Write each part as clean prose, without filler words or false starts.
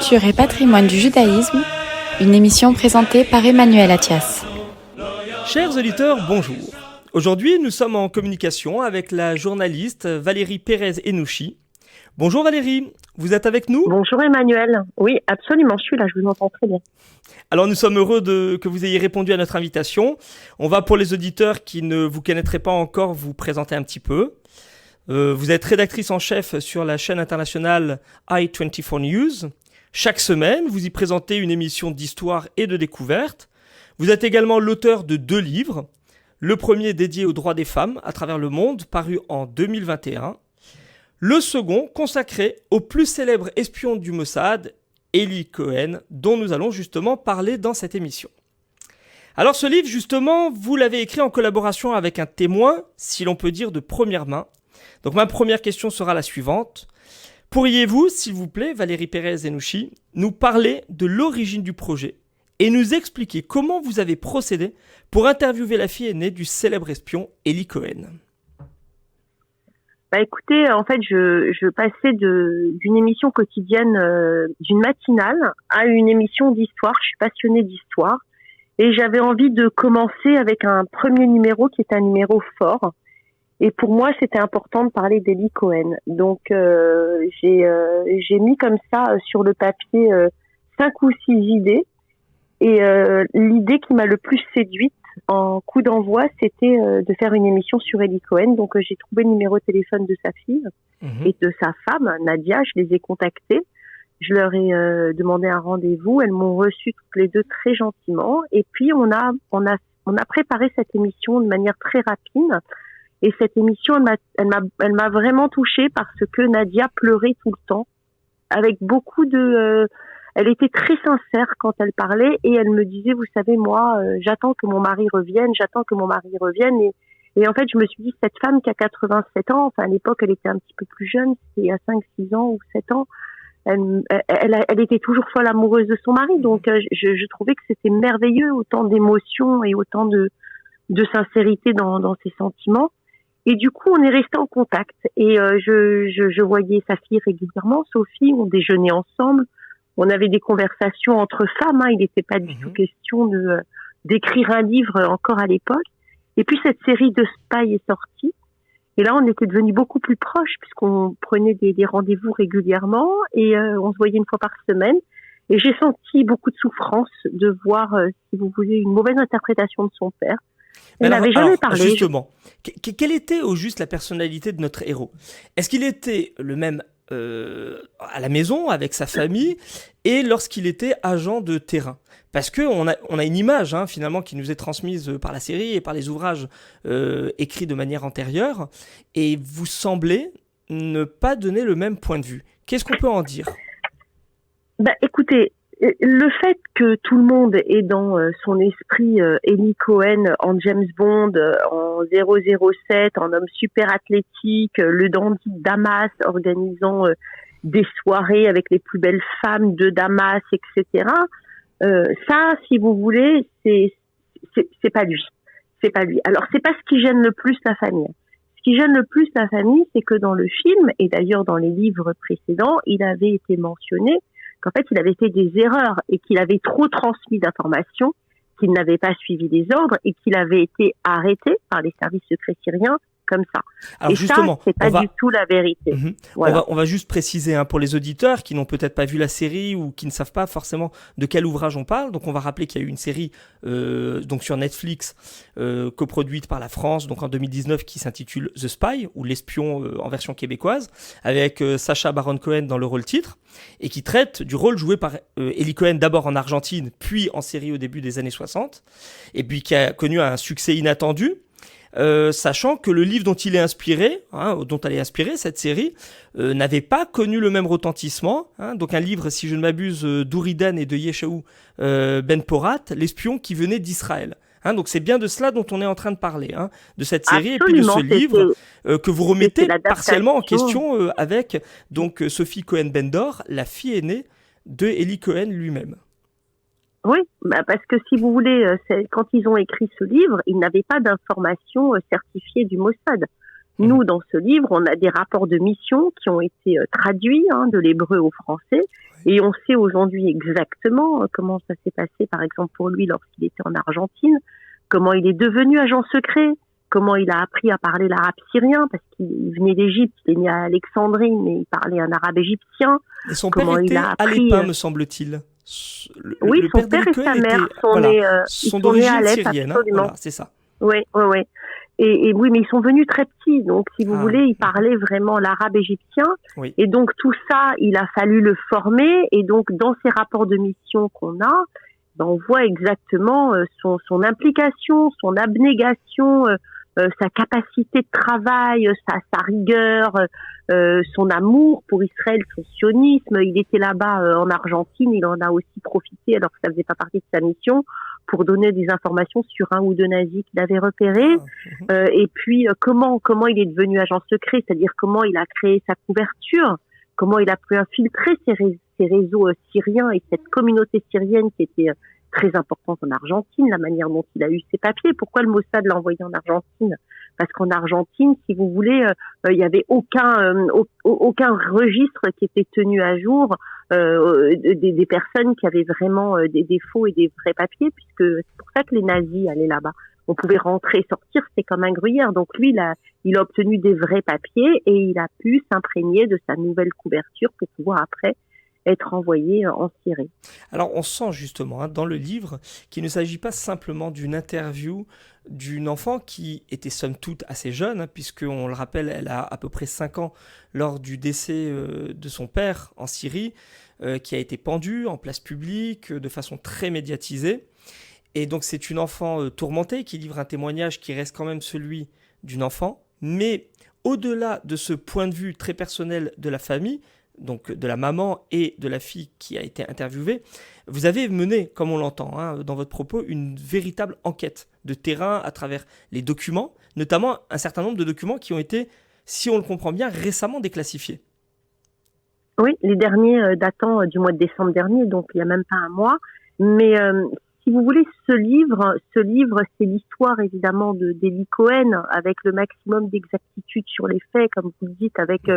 Culture et patrimoine du judaïsme, une émission présentée par Emmanuel Attias. Chers auditeurs, bonjour. Aujourd'hui, nous sommes en communication avec la journaliste Valérie Pérez-Henouchi. Bonjour Valérie, vous êtes avec nous ? Bonjour Emmanuel. Oui, absolument, je suis là, je vous entends très bien. Alors nous sommes heureux que vous ayez répondu à notre invitation. On va, pour les auditeurs qui ne vous connaîtraient pas encore, vous présenter un petit peu. Vous êtes rédactrice en chef sur la chaîne internationale i24 News. Chaque semaine, vous y présentez une émission d'histoire et de découverte. Vous êtes également l'auteur de 2 livres. Le premier dédié aux droits des femmes à travers le monde, paru en 2021. Le second consacré au plus célèbre espion du Mossad, Eli Cohen, dont nous allons justement parler dans cette émission. Alors ce livre, justement, vous l'avez écrit en collaboration avec un témoin, si l'on peut dire de première main. Donc ma première question sera la suivante. Pourriez-vous, s'il vous plaît, Valérie Pérez-Henouchi, nous parler de l'origine du projet et nous expliquer comment vous avez procédé pour interviewer la fille aînée du célèbre espion Eli Cohen? Écoutez, en fait, je passais d'une émission quotidienne, d'une matinale, à une émission d'histoire. Je suis passionnée d'histoire et j'avais envie de commencer avec un premier numéro qui est un numéro fort. Et pour moi, c'était important de parler d'Eli Cohen. Donc, j'ai mis comme ça sur le papier 5 ou 6 idées. Et l'idée qui m'a le plus séduite en coup d'envoi, c'était de faire une émission sur Eli Cohen. Donc, j'ai trouvé le numéro de téléphone de sa fille et de sa femme, Nadia. Je les ai contactées. Je leur ai demandé un rendez-vous. Elles m'ont reçu toutes les deux très gentiment. Et puis, on a préparé cette émission de manière très rapide. Et cette émission, elle m'a vraiment touchée parce que Nadia pleurait tout le temps, avec beaucoup de. Elle était très sincère quand elle parlait et elle me disait, vous savez, moi, j'attends que mon mari revienne. Et en fait, je me suis dit, cette femme qui a 87 ans, enfin à l'époque, elle était un petit peu plus jeune, c'était à 5-6 ans ou 7 ans. Elle était toujours folle amoureuse de son mari, donc je trouvais que c'était merveilleux, autant d'émotions et autant de sincérité dans ses sentiments. Et du coup, on est resté en contact. Et je voyais sa fille régulièrement, Sophie, on déjeunait ensemble. On avait des conversations entre femmes. Il n'était pas du tout question d'écrire un livre encore à l'époque. Et puis, cette série de Spy est sortie. Et là, on était devenus beaucoup plus proches puisqu'on prenait des rendez-vous régulièrement et on se voyait une fois par semaine. Et j'ai senti beaucoup de souffrance de voir, si vous voulez, une mauvaise interprétation de son père. Elle n'avait jamais parlé. Justement, quelle était au juste la personnalité de notre héros? Est-ce qu'il était le même à la maison avec sa famille et lorsqu'il était agent de terrain? Parce qu'on a une image finalement qui nous est transmise par la série et par les ouvrages écrits de manière antérieure, et vous semblez ne pas donner le même point de vue. Qu'est-ce qu'on peut en dire? Écoutez, le fait que tout le monde ait dans son esprit Eli Cohen en James Bond, en 007, en homme super athlétique, le dandy de Damas organisant des soirées avec les plus belles femmes de Damas, etc. Ça, si vous voulez, c'est pas lui. C'est pas lui. Alors, c'est pas ce qui gêne le plus la famille. Ce qui gêne le plus la famille, c'est que dans le film, et d'ailleurs dans les livres précédents, il avait été mentionné qu'en fait, il avait fait des erreurs et qu'il avait trop transmis d'informations, qu'il n'avait pas suivi les ordres et qu'il avait été arrêté par les services secrets syriens comme ça. Alors et justement, ça, c'est pas du tout la vérité. Voilà. On va juste préciser pour les auditeurs qui n'ont peut-être pas vu la série ou qui ne savent pas forcément de quel ouvrage on parle. Donc on va rappeler qu'il y a eu une série donc sur Netflix coproduite par la France donc en 2019 qui s'intitule The Spy ou l'espion en version québécoise avec Sacha Baron Cohen dans le rôle titre et qui traite du rôle joué par Eli Cohen d'abord en Argentine puis en série au début des années 60 et puis qui a connu un succès inattendu. Sachant que le livre dont il est inspiré, dont elle est inspirée, cette série, n'avait pas connu le même retentissement. Donc un livre, si je ne m'abuse, d'Ouridan et de Yeshaou Ben Porat, l'espion qui venait d'Israël. Donc c'est bien de cela dont on est en train de parler, de cette série. Absolument, et puis de ce livre que vous remettez partiellement en question avec donc Sophie Cohen-Bendor, la fille aînée de Eli Cohen lui-même. Oui, parce que si vous voulez, quand ils ont écrit ce livre, ils n'avaient pas d'informations certifiées du Mossad. Nous, dans ce livre, on a des rapports de mission qui ont été traduits de l'hébreu au français. Et on sait aujourd'hui exactement comment ça s'est passé, par exemple, pour lui lorsqu'il était en Argentine, comment il est devenu agent secret, comment il a appris à parler l'arabe syrien, parce qu'il venait d'Égypte, il est né à Alexandrie, mais il parlait un arabe égyptien. Et son père était alépin, me semble-t il. Oui, son père et sa mère sont d'origine syrienne. Voilà, c'est ça. Oui. Et oui, mais ils sont venus très petits, donc si vous voulez, ils parlaient vraiment l'arabe égyptien. Oui. Et donc tout ça, il a fallu le former. Et donc dans ces rapports de mission qu'on a, on voit exactement son implication, son abnégation, sa capacité de travail, sa rigueur, son amour pour Israël, son sionisme. Il était là-bas en Argentine, il en a aussi profité alors que ça faisait pas partie de sa mission, pour donner des informations sur un ou deux nazis qu'il avait repérés. Et puis comment il est devenu agent secret, c'est-à-dire comment il a créé sa couverture, comment il a pu infiltrer ces réseaux syriens et cette communauté syrienne qui était très importante en Argentine, la manière dont il a eu ses papiers. Pourquoi le Mossad l'a envoyé en Argentine? Parce qu'en Argentine, si vous voulez, il y avait aucun registre qui était tenu à jour des personnes qui avaient vraiment des faux et des vrais papiers, puisque c'est pour ça que les nazis allaient là-bas. On pouvait rentrer et sortir, c'était comme un gruyère. Donc lui, il a obtenu des vrais papiers et il a pu s'imprégner de sa nouvelle couverture pour pouvoir après être envoyé en Syrie. Alors on sent justement dans le livre qu'il ne s'agit pas simplement d'une interview d'une enfant qui était somme toute assez jeune, puisqu'on le rappelle, elle a à peu près 5 ans lors du décès de son père en Syrie, qui a été pendu en place publique de façon très médiatisée. Et donc c'est une enfant tourmentée qui livre un témoignage qui reste quand même celui d'une enfant, mais au-delà de ce point de vue très personnel de la famille, donc de la maman et de la fille qui a été interviewée, vous avez mené, comme on l'entend dans votre propos, une véritable enquête de terrain à travers les documents, notamment un certain nombre de documents qui ont été, si on le comprend bien, récemment déclassifiés. Oui, les derniers datant du mois de décembre dernier, donc il n'y a même pas un mois. Mais si vous voulez, ce livre, c'est l'histoire évidemment d'Eli Cohen, avec le maximum d'exactitude sur les faits, comme vous le dites, avec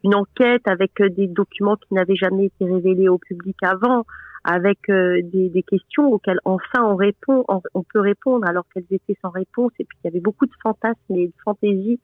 une enquête, avec des documents qui n'avaient jamais été révélés au public avant, avec des questions auxquelles enfin on peut répondre alors qu'elles étaient sans réponse. Et puis il y avait beaucoup de fantasmes et de fantaisies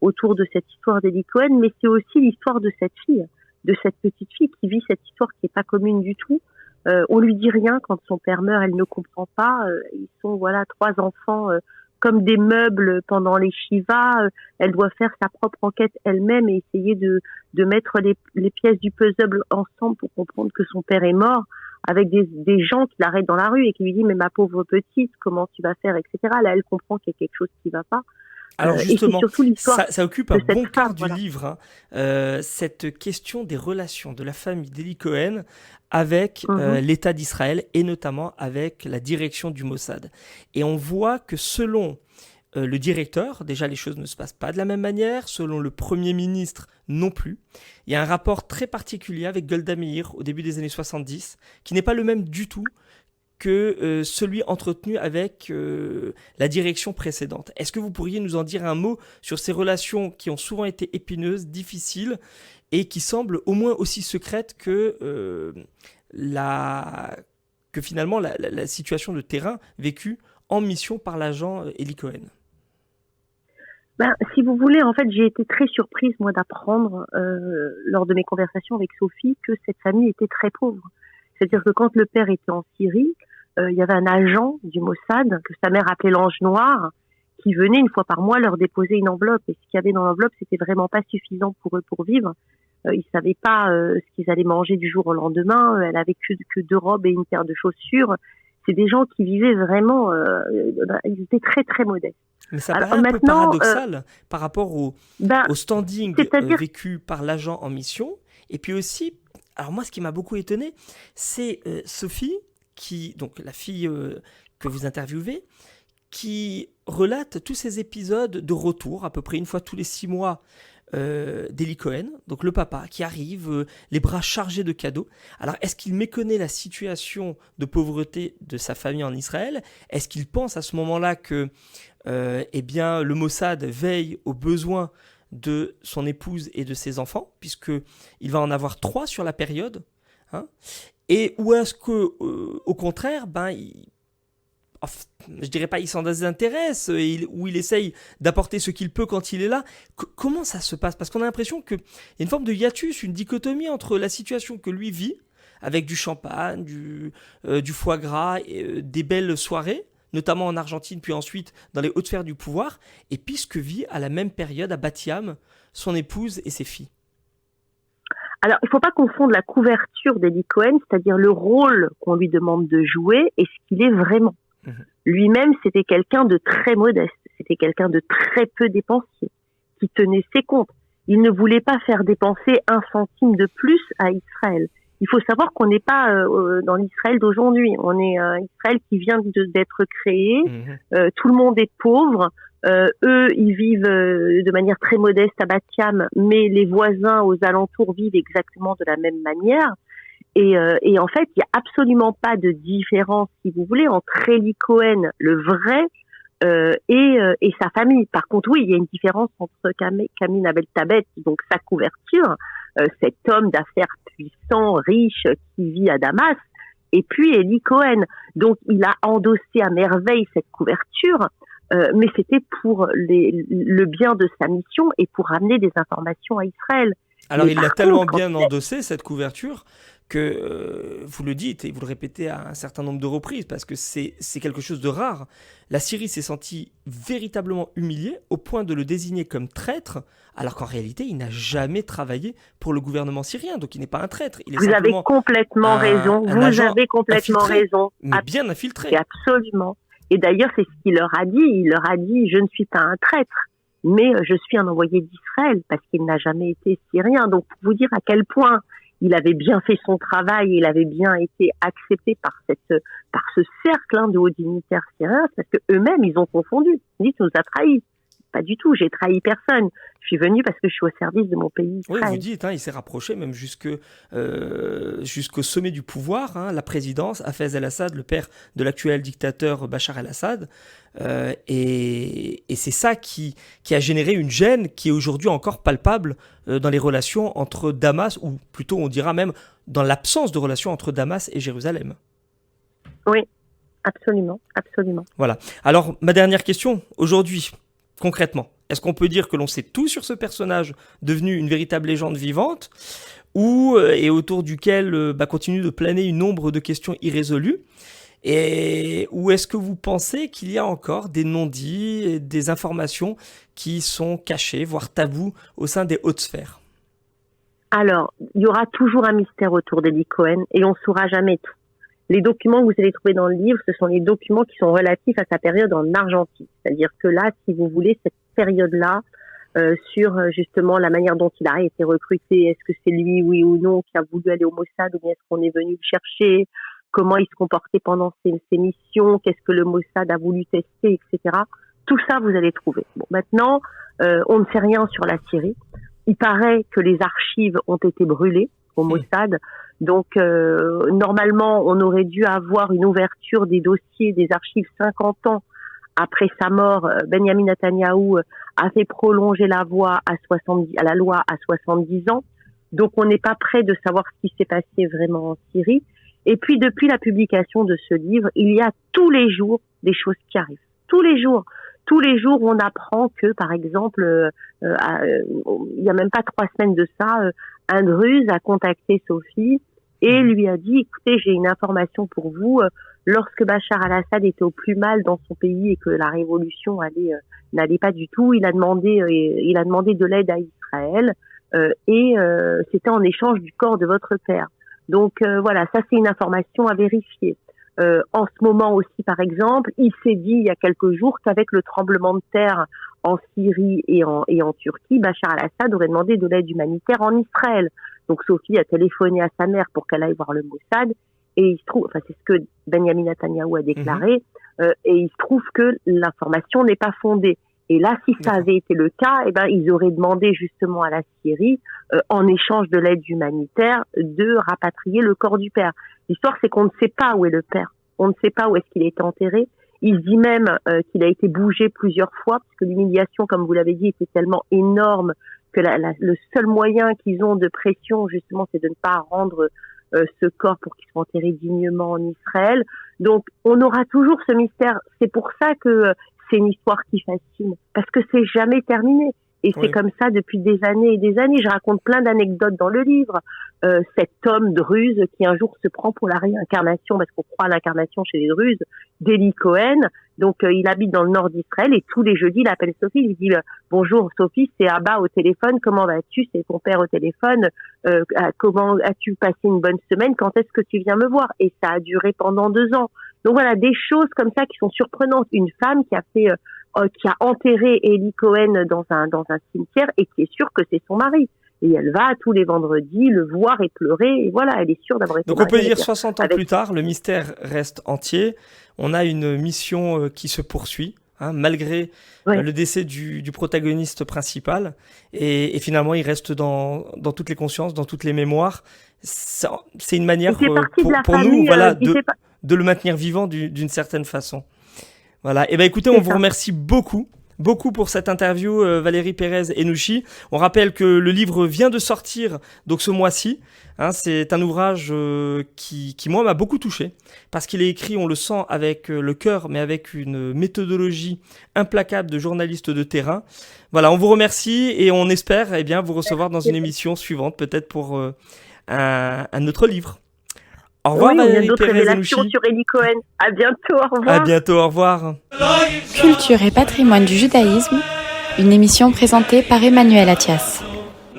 autour de cette histoire d'Eli Cohen, mais c'est aussi l'histoire de cette fille, de cette petite fille qui vit cette histoire qui n'est pas commune du tout. On lui dit rien quand son père meurt, elle ne comprend pas. Ils sont 3 enfants comme des meubles pendant les Shivas. Elle doit faire sa propre enquête elle-même et essayer de mettre les pièces du puzzle ensemble pour comprendre que son père est mort, avec des gens qui l'arrêtent dans la rue et qui lui disent mais ma pauvre petite, comment tu vas faire, etc. Là, elle comprend qu'il y a quelque chose qui ne va pas. Alors justement, ça occupe un bon quart du livre, cette question des relations de la famille d'Eli Cohen avec l'État d'Israël et notamment avec la direction du Mossad. Et on voit que selon le directeur, déjà les choses ne se passent pas de la même manière, selon le Premier ministre non plus. Il y a un rapport très particulier avec Golda Meir au début des années 70 qui n'est pas le même du tout que celui entretenu avec la direction précédente. Est-ce que vous pourriez nous en dire un mot sur ces relations qui ont souvent été épineuses, difficiles, et qui semblent au moins aussi secrètes que finalement la situation de terrain vécue en mission par l'agent Eli Cohen? Si vous voulez, en fait, j'ai été très surprise, moi, d'apprendre lors de mes conversations avec Sophie que cette famille était très pauvre. C'est-à-dire que quand le père était en Syrie, il y avait un agent du Mossad, que sa mère appelait l'ange noir, qui venait une fois par mois leur déposer une enveloppe. Et ce qu'il y avait dans l'enveloppe, c'était vraiment pas suffisant pour eux pour vivre. Ils savaient pas ce qu'ils allaient manger du jour au lendemain. Elle avait que 2 robes et une paire de chaussures. C'est des gens qui vivaient vraiment... ils étaient très, très modestes. Mais ça paraît un peu paradoxal par rapport au standing vécu par l'agent en mission. Et puis aussi... Alors moi, ce qui m'a beaucoup étonné, c'est Sophie, donc la fille que vous interviewez, qui relate tous ces épisodes de retour, à peu près une fois tous les 6 mois, d'Eli Cohen, donc le papa, qui arrive, les bras chargés de cadeaux. Alors, est-ce qu'il méconnaît la situation de pauvreté de sa famille en Israël ? Est-ce qu'il pense à ce moment-là que le Mossad veille aux besoins de son épouse et de ses enfants, puisqu'il va en avoir 3 sur la période, hein, et où est-ce que, au contraire, je dirais pas il s'en désintéresse, où il essaye d'apporter ce qu'il peut quand il est là. Comment ça se passe ? Parce qu'on a l'impression qu'il y a une forme de hiatus, une dichotomie entre la situation que lui vit, avec du champagne, du foie gras, des belles soirées, notamment en Argentine, puis ensuite dans les hautes sphères du pouvoir, et puis ce que vit à la même période à Bat Yam son épouse et ses filles. Alors, il ne faut pas confondre la couverture d'Eli Cohen, c'est-à-dire le rôle qu'on lui demande de jouer, et ce qu'il est vraiment. Lui-même, c'était quelqu'un de très modeste, c'était quelqu'un de très peu dépensier, qui tenait ses comptes. Il ne voulait pas faire dépenser un centime de plus à Israël. Il faut savoir qu'on n'est pas dans l'Israël d'aujourd'hui. On est Israël qui vient d'être créé. Tout le monde est pauvre. Eux, ils vivent de manière très modeste à Bat Yam, mais les voisins aux alentours vivent exactement de la même manière. Et en fait, il n'y a absolument pas de différence, si vous voulez, entre Eli Cohen, le vrai, et sa famille. Par contre, oui, il y a une différence entre Kamine Abel Tabet, donc sa couverture, cet homme d'affaires puissant, riche, qui vit à Damas, et puis Eli Cohen. Donc, il a endossé à merveille cette couverture, mais c'était pour le bien de sa mission et pour amener des informations à Israël. Alors, il l'a tellement bien endossé, cette couverture, que vous le dites et vous le répétez à un certain nombre de reprises, parce que c'est quelque chose de rare. La Syrie s'est sentie véritablement humiliée au point de le désigner comme traître, alors qu'en réalité, il n'a jamais travaillé pour le gouvernement syrien, donc il n'est pas un traître. Vous avez complètement raison. Vous avez complètement raison. Mais bien infiltré. Et absolument. Et d'ailleurs, c'est ce qu'il leur a dit. Il leur a dit, je ne suis pas un traître, mais je suis un envoyé d'Israël, parce qu'il n'a jamais été syrien. Donc, pour vous dire à quel point il avait bien fait son travail, il avait bien été accepté par ce cercle de hauts dignitaires syriens, parce que eux-mêmes, ils ont confondu. Ils disent, nous a trahis. Pas du tout, j'ai trahi personne. Je suis venu parce que je suis au service de mon pays. Oui, vous dites, il s'est rapproché même jusqu'au sommet du pouvoir, la présidence, Hafez el-Assad, le père de l'actuel dictateur Bachar el-Assad. Et c'est ça qui a généré une gêne qui est aujourd'hui encore palpable dans les relations entre Damas, ou plutôt on dira même dans l'absence de relations entre Damas et Jérusalem. Oui, absolument, absolument. Voilà. Alors, ma dernière question, aujourd'hui, concrètement, est-ce qu'on peut dire que l'on sait tout sur ce personnage devenu une véritable légende vivante, et autour duquel continue de planer une ombre de questions irrésolues, ou est-ce que vous pensez qu'il y a encore des non-dits, des informations qui sont cachées, voire tabous, au sein des hautes sphères ? Alors, il y aura toujours un mystère autour d'Eli Cohen, et on ne saura jamais tout. Les documents que vous allez trouver dans le livre, ce sont les documents qui sont relatifs à sa période en Argentine. C'est-à-dire que là, si vous voulez, cette période-là, sur justement la manière dont il a été recruté, est-ce que c'est lui, oui ou non, qui a voulu aller au Mossad, ou bien est-ce qu'on est venu le chercher, comment il se comportait pendant ses missions, qu'est-ce que le Mossad a voulu tester, etc. Tout ça, vous allez trouver. Bon, maintenant, on ne sait rien sur la Syrie. Il paraît que les archives ont été brûlées au Mossad. Donc, normalement, on aurait dû avoir une ouverture des dossiers, des archives 50 ans après sa mort. Benjamin Netanyahou a fait prolonger la loi à 70 ans. Donc, on n'est pas prêt de savoir ce qui s'est passé vraiment en Syrie. Et puis, depuis la publication de ce livre, il y a tous les jours des choses qui arrivent. Tous les jours, on apprend que, par exemple, il y a même pas 3 semaines de ça, un Druze a contacté Sophie et lui a dit, écoutez, j'ai une information pour vous. Lorsque Bachar al-Assad était au plus mal dans son pays et que la révolution n'allait pas du tout, il a demandé de l'aide à Israël et c'était en échange du corps de votre père. Donc voilà, ça c'est une information à vérifier. En ce moment aussi, par exemple, il s'est dit il y a quelques jours qu'avec le tremblement de terre en Syrie et en Turquie, Bachar al-Assad aurait demandé de l'aide humanitaire en Israël. Donc Sophie a téléphoné à sa mère pour qu'elle aille voir le Mossad, et il se trouve, c'est ce que Benjamin Netanyahou a déclaré, et il se trouve que l'information n'est pas fondée. Et là, si ça D'accord. avait été le cas, eh ben, ils auraient demandé justement à la Syrie, en échange de l'aide humanitaire, de rapatrier le corps du père. L'histoire, c'est qu'on ne sait pas où est le père. On ne sait pas où est-ce qu'il a été enterré. Il dit même qu'il a été bougé plusieurs fois, parce que l'humiliation, comme vous l'avez dit, était tellement énorme que le seul moyen qu'ils ont de pression, justement, c'est de ne pas rendre ce corps pour qu'il soit enterré dignement en Israël. Donc, on aura toujours ce mystère. C'est pour ça que c'est une histoire qui fascine, parce que c'est jamais terminé. Et c'est comme ça depuis des années et des années. Je raconte plein d'anecdotes dans le livre. Cet homme druze qui un jour se prend pour la réincarnation, parce qu'on croit à l'incarnation chez les druzes, d'Eli Cohen. Donc il habite dans le nord d'Israël et tous les jeudis il appelle Sophie, il lui dit bonjour Sophie, c'est Abba au téléphone, comment vas-tu, c'est ton père au téléphone, comment as-tu passé une bonne semaine, quand est-ce que tu viens me voir? Et ça a duré pendant 2 ans. Donc voilà, des choses comme ça qui sont surprenantes. Une femme qui a enterré Eli Cohen dans un cimetière et qui est sûre que c'est son mari. Et elle va tous les vendredis le voir et pleurer. Et voilà, elle est sûre d'avoir été Donc on peut mariée dire 60 ans plus tard, le mystère reste entier. On a une mission qui se poursuit, malgré le décès du protagoniste principal. Et finalement, il reste dans toutes les consciences, dans toutes les mémoires. C'est une manière pour nous de le maintenir vivant d'une certaine façon. Voilà. Et ben écoutez, on vous remercie beaucoup pour cette interview, Valérie Pérez-Henouchi. On rappelle que le livre vient de sortir donc ce mois-ci. C'est un ouvrage qui moi m'a beaucoup touché parce qu'il est écrit, on le sent, avec le cœur, mais avec une méthodologie implacable de journaliste de terrain. Voilà, on vous remercie et on espère vous recevoir dans une émission suivante, peut-être pour un autre livre. Au revoir, il y a d'autres Pérez-Henouchi. révélations sur Eli Cohen. À bientôt, au revoir. À bientôt, au revoir. Culture et patrimoine du judaïsme, une émission présentée par Emmanuel Attias.